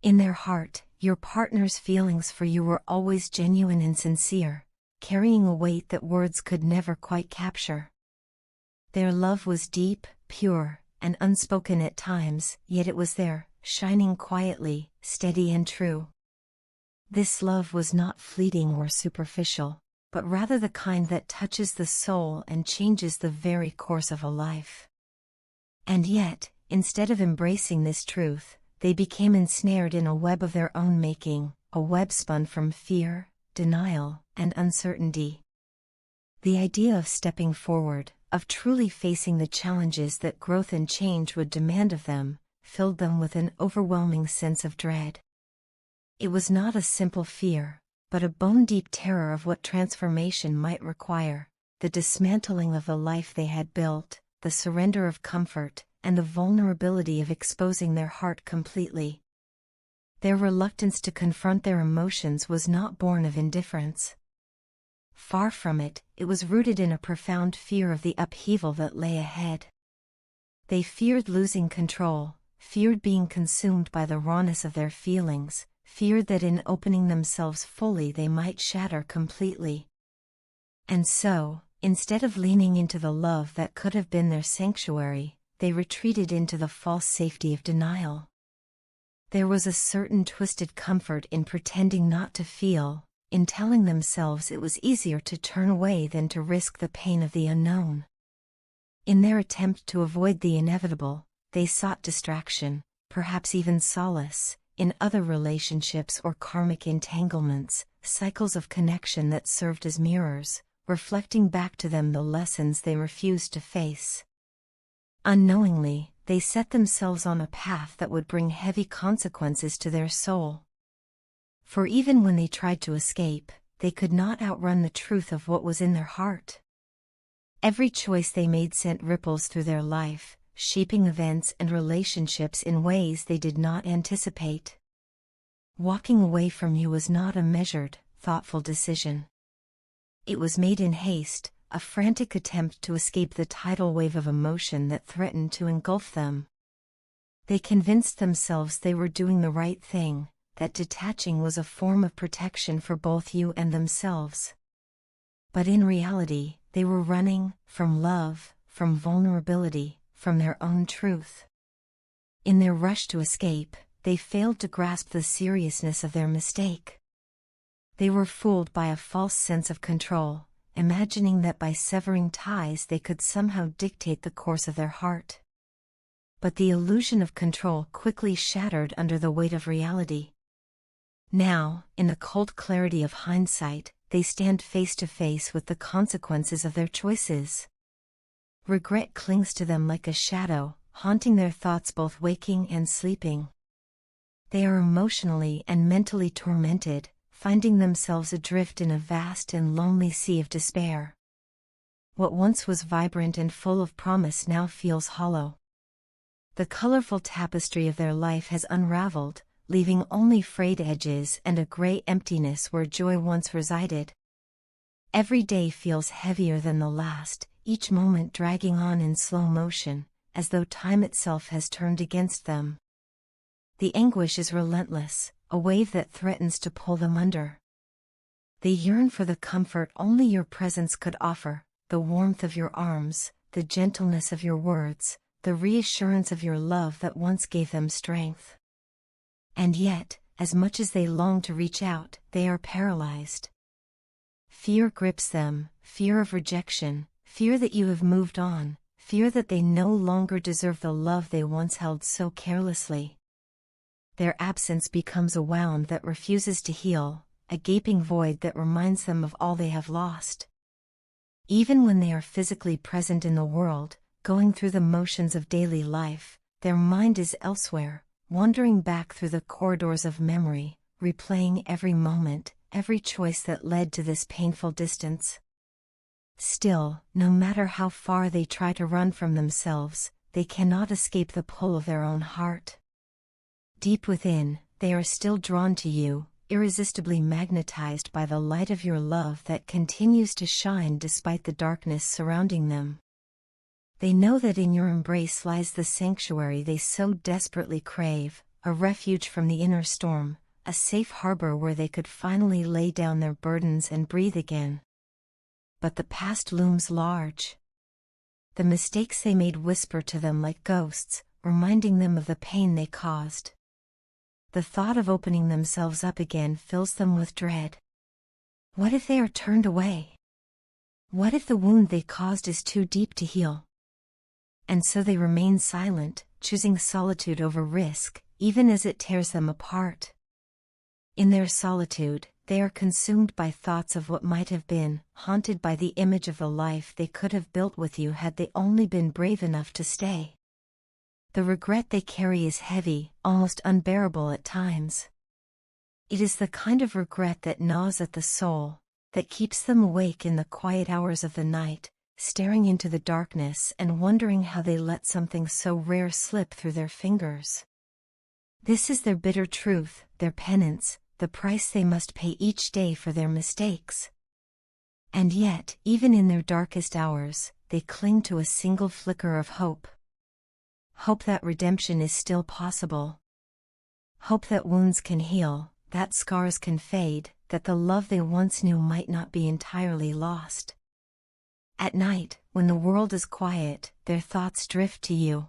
In their heart, your partner's feelings for you were always genuine and sincere, carrying a weight that words could never quite capture. Their love was deep, pure, and unspoken at times, yet it was there, shining quietly, steady and true. This love was not fleeting or superficial, but rather the kind that touches the soul and changes the very course of a life. And yet, instead of embracing this truth, they became ensnared in a web of their own making, a web spun from fear, denial, and uncertainty. The idea of stepping forward, of truly facing the challenges that growth and change would demand of them, filled them with an overwhelming sense of dread. It was not a simple fear, but a bone-deep terror of what transformation might require, the dismantling of the life they had built, the surrender of comfort, and the vulnerability of exposing their heart completely. Their reluctance to confront their emotions was not born of indifference. Far from it, it was rooted in a profound fear of the upheaval that lay ahead. They feared losing control, feared being consumed by the rawness of their feelings, feared that in opening themselves fully they might shatter completely. And so, instead of leaning into the love that could have been their sanctuary, they retreated into the false safety of denial. There was a certain twisted comfort in pretending not to feel, in telling themselves it was easier to turn away than to risk the pain of the unknown. In their attempt to avoid the inevitable, they sought distraction, perhaps even solace, in other relationships or karmic entanglements, cycles of connection that served as mirrors, reflecting back to them the lessons they refused to face. Unknowingly, they set themselves on a path that would bring heavy consequences to their soul. For even when they tried to escape, they could not outrun the truth of what was in their heart. Every choice they made sent ripples through their life, shaping events and relationships in ways they did not anticipate. Walking away from you was not a measured, thoughtful decision. It was made in haste, a frantic attempt to escape the tidal wave of emotion that threatened to engulf them. They convinced themselves they were doing the right thing, that detaching was a form of protection for both you and themselves. But in reality, they were running from love, from vulnerability, from their own truth. In their rush to escape, they failed to grasp the seriousness of their mistake. They were fooled by a false sense of control, imagining that by severing ties they could somehow dictate the course of their heart. But the illusion of control quickly shattered under the weight of reality. Now, in the cold clarity of hindsight, they stand face to face with the consequences of their choices. Regret clings to them like a shadow, haunting their thoughts both waking and sleeping. They are emotionally and mentally tormented, finding themselves adrift in a vast and lonely sea of despair. What once was vibrant and full of promise now feels hollow. The colorful tapestry of their life has unraveled, leaving only frayed edges and a gray emptiness where joy once resided. Every day feels heavier than the last, each moment dragging on in slow motion, as though time itself has turned against them. The anguish is relentless, a wave that threatens to pull them under. They yearn for the comfort only your presence could offer, the warmth of your arms, the gentleness of your words, the reassurance of your love that once gave them strength. And yet, as much as they long to reach out, they are paralyzed. Fear grips them, fear of rejection, fear that you have moved on, fear that they no longer deserve the love they once held so carelessly. Their absence becomes a wound that refuses to heal, a gaping void that reminds them of all they have lost. Even when they are physically present in the world, going through the motions of daily life, their mind is elsewhere, wandering back through the corridors of memory, replaying every moment, every choice that led to this painful distance. Still, no matter how far they try to run from themselves, they cannot escape the pull of their own heart. Deep within, they are still drawn to you, irresistibly magnetized by the light of your love that continues to shine despite the darkness surrounding them. They know that in your embrace lies the sanctuary they so desperately crave, a refuge from the inner storm, a safe harbor where they could finally lay down their burdens and breathe again. But the past looms large. The mistakes they made whisper to them like ghosts, reminding them of the pain they caused. The thought of opening themselves up again fills them with dread. What if they are turned away? What if the wound they caused is too deep to heal? And so they remain silent, choosing solitude over risk, even as it tears them apart. In their solitude, they are consumed by thoughts of what might have been, haunted by the image of the life they could have built with you had they only been brave enough to stay. The regret they carry is heavy, almost unbearable at times. It is the kind of regret that gnaws at the soul, that keeps them awake in the quiet hours of the night, staring into the darkness and wondering how they let something so rare slip through their fingers. This is their bitter truth, their penance, the price they must pay each day for their mistakes. And yet, even in their darkest hours, they cling to a single flicker of hope. Hope that redemption is still possible. Hope that wounds can heal, that scars can fade, that the love they once knew might not be entirely lost. At night, when the world is quiet, their thoughts drift to you.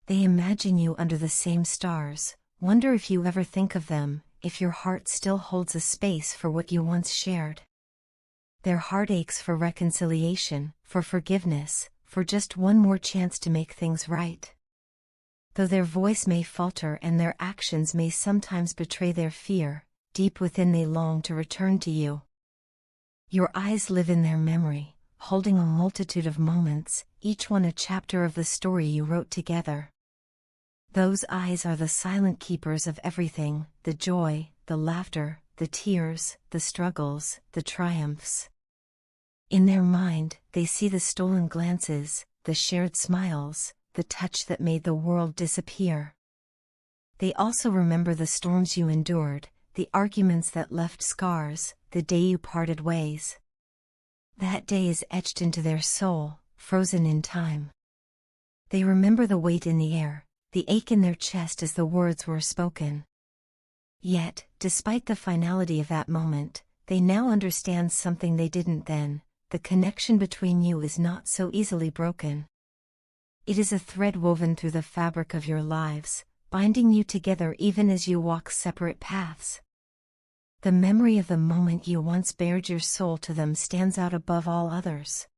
They imagine you under the same stars, wonder if you ever think of them, if your heart still holds a space for what you once shared. Their heart aches for reconciliation, for forgiveness, for just one more chance to make things right. Though their voice may falter and their actions may sometimes betray their fear, deep within they long to return to you. Your eyes live in their memory, holding a multitude of moments, each one a chapter of the story you wrote together. Those eyes are the silent keepers of everything, the joy, the laughter, the tears, the struggles, the triumphs. In their mind, they see the stolen glances, the shared smiles, the touch that made the world disappear. They also remember the storms you endured, the arguments that left scars, the day you parted ways. That day is etched into their soul, frozen in time. They remember the weight in the air, the ache in their chest as the words were spoken. Yet, despite the finality of that moment, they now understand something they didn't then: the connection between you is not so easily broken. It is a thread woven through the fabric of your lives, binding you together even as you walk separate paths. The memory of the moment you once bared your soul to them stands out above all others.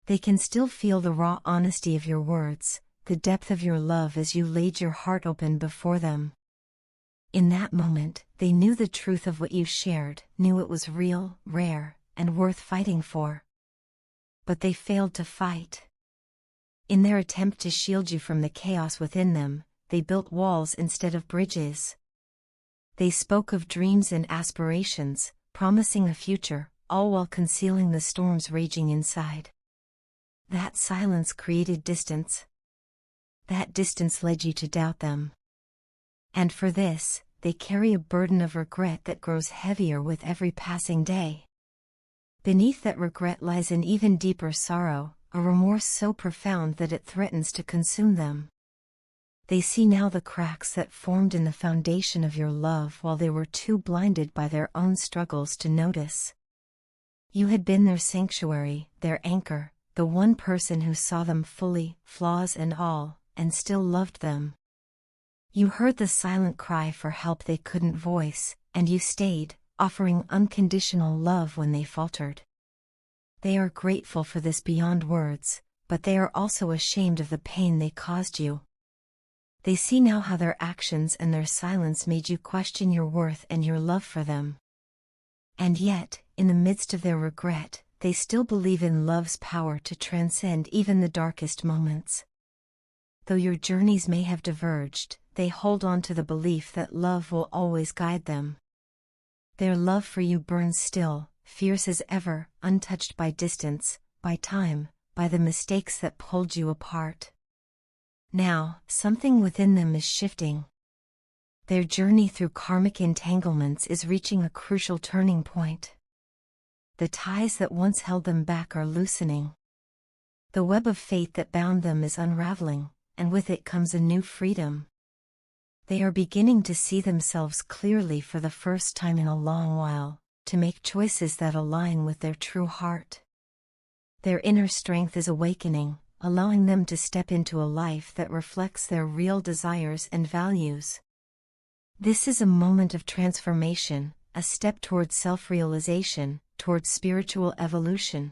They can still feel the raw honesty of your words, the depth of your love as you laid your heart open before them. In that moment, they knew the truth of what you shared, knew it was real, rare, and worth fighting for. But they failed to fight. In their attempt to shield you from the chaos within them, they built walls instead of bridges. They spoke of dreams and aspirations, promising a future, all while concealing the storms raging inside. That silence created distance. That distance led you to doubt them. And for this, they carry a burden of regret that grows heavier with every passing day. Beneath that regret lies an even deeper sorrow, a remorse so profound that it threatens to consume them. They see now the cracks that formed in the foundation of your love while they were too blinded by their own struggles to notice. You had been their sanctuary, their anchor, the one person who saw them fully, flaws and all, and still loved them. You heard the silent cry for help they couldn't voice, and you stayed, offering unconditional love when they faltered. They are grateful for this beyond words, but they are also ashamed of the pain they caused you. They see now how their actions and their silence made you question your worth and your love for them. And yet, in the midst of their regret, they still believe in love's power to transcend even the darkest moments. Though your journeys may have diverged, they hold on to the belief that love will always guide them. Their love for you burns still, fierce as ever, untouched by distance, by time, by the mistakes that pulled you apart. Now, something within them is shifting. Their journey through karmic entanglements is reaching a crucial turning point. The ties that once held them back are loosening. The web of fate that bound them is unraveling, and with it comes a new freedom. They are beginning to see themselves clearly for the first time in a long while, to make choices that align with their true heart. Their inner strength is awakening, allowing them to step into a life that reflects their real desires and values. This is a moment of transformation, a step towards self-realization, towards spiritual evolution.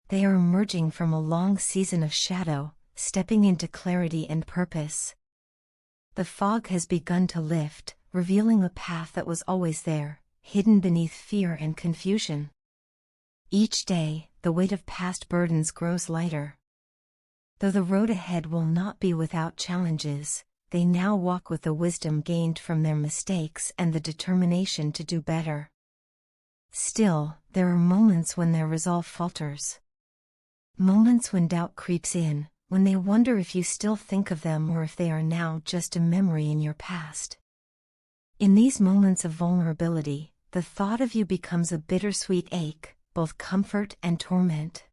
They are emerging from a long season of shadow, stepping into clarity and purpose. The fog has begun to lift, revealing a path that was always there, hidden beneath fear and confusion. Each day, the weight of past burdens grows lighter. Though the road ahead will not be without challenges, they now walk with the wisdom gained from their mistakes and the determination to do better. Still, there are moments when their resolve falters. Moments when doubt creeps in, when they wonder if you still think of them or if they are now just a memory in your past. In these moments of vulnerability, the thought of you becomes a bittersweet ache, both comfort and torment.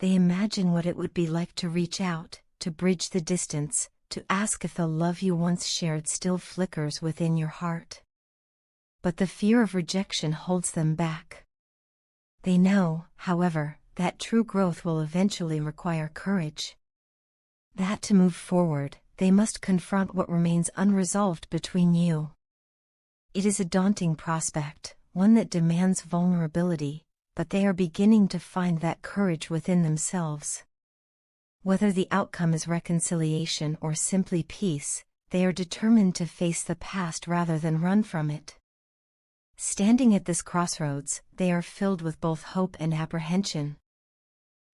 They imagine what it would be like to reach out, to bridge the distance, to ask if the love you once shared still flickers within your heart. But the fear of rejection holds them back. They know, however, that true growth will eventually require courage. That to move forward, they must confront what remains unresolved between you. It is a daunting prospect, one that demands vulnerability, but they are beginning to find that courage within themselves. Whether the outcome is reconciliation or simply peace, they are determined to face the past rather than run from it. Standing at this crossroads, they are filled with both hope and apprehension.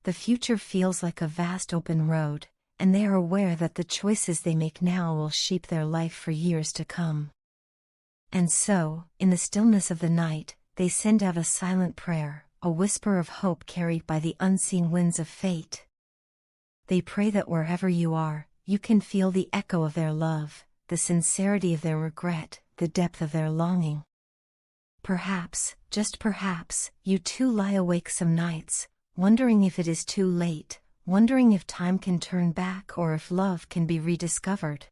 The future feels like a vast open road, and they are aware that the choices they make now will shape their life for years to come. And so, in the stillness of the night, they send out a silent prayer, a whisper of hope carried by the unseen winds of fate. They pray that wherever you are, you can feel the echo of their love, the sincerity of their regret, the depth of their longing. Perhaps, just perhaps, you too lie awake some nights, wondering if it is too late, wondering if time can turn back or if love can be rediscovered.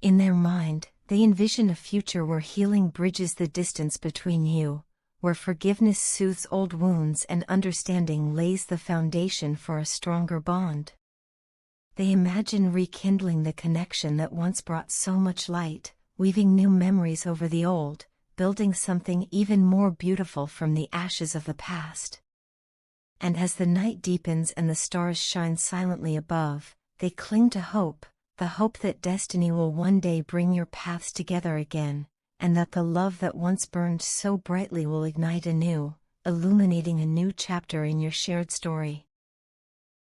In their mind, they envision a future where healing bridges the distance between you, where forgiveness soothes old wounds and understanding lays the foundation for a stronger bond. They imagine rekindling the connection that once brought so much light, weaving new memories over the old, building something even more beautiful from the ashes of the past. And as the night deepens and the stars shine silently above, they cling to hope, the hope that destiny will one day bring your paths together again, and that the love that once burned so brightly will ignite anew, illuminating a new chapter in your shared story.